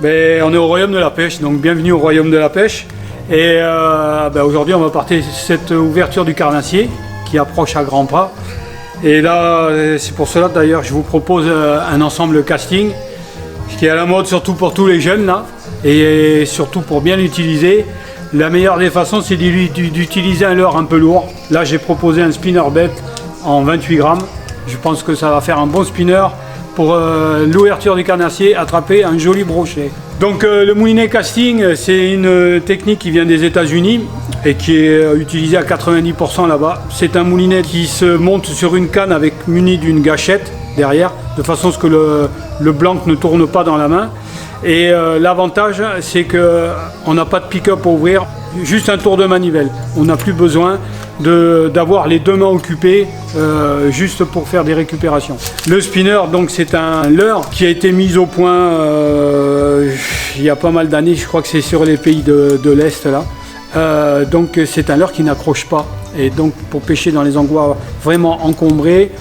On est au royaume de la pêche, donc bienvenue au royaume de la pêche. Et aujourd'hui, on va partir cette ouverture du carnassier qui approche à grands pas. Et là, c'est pour cela d'ailleurs, je vous propose un ensemble casting qui est à la mode surtout pour tous les jeunes là, et surtout pour bien l'utiliser. La meilleure des façons, c'est d'utiliser un leurre un peu lourd. Là, j'ai proposé un spinnerbait en 28 grammes. Je pense que ça va faire un bon spinner pour l'ouverture du carnassier, attraper un joli brochet. Donc le moulinet casting, c'est une technique qui vient des États-Unis et qui est utilisée à 90% là-bas. C'est un moulinet qui se monte sur une canne muni d'une gâchette derrière, de façon à ce que le blanc ne tourne pas dans la main. Et l'avantage, c'est qu'on n'a pas de pick-up à ouvrir, juste un tour de manivelle. On n'a plus besoin d'avoir les deux mains occupées juste pour faire des récupérations. Le spinner, donc, c'est un leurre qui a été mis au point il y a pas mal d'années, je crois que c'est sur les pays de l'Est là. Donc c'est un leurre qui n'accroche pas. Et donc pour pêcher dans les endroits vraiment encombrés,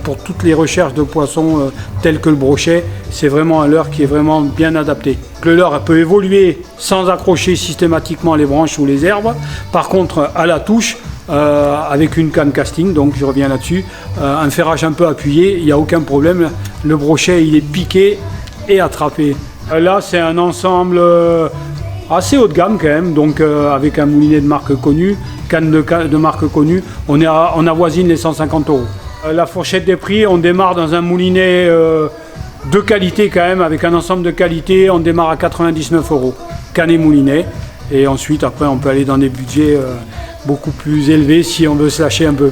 pour toutes les recherches de poissons tels que le brochet, c'est vraiment un leurre qui est vraiment bien adapté. Le leurre peut évoluer sans accrocher systématiquement les branches ou les herbes. Par contre, à la touche, avec une canne casting, donc je reviens là-dessus, un ferrage un peu appuyé, il n'y a aucun problème. Le brochet, il est piqué et attrapé. Là, c'est un ensemble assez haut de gamme quand même, donc avec un moulinet de marque connue, canne de marque connue, on avoisine les 150 €. La fourchette des prix, on démarre dans un moulinet de qualité quand même, avec un ensemble de qualité, on démarre à 99 €, canne et moulinet, et ensuite après on peut aller dans des budgets beaucoup plus élevés si on veut se lâcher un peu.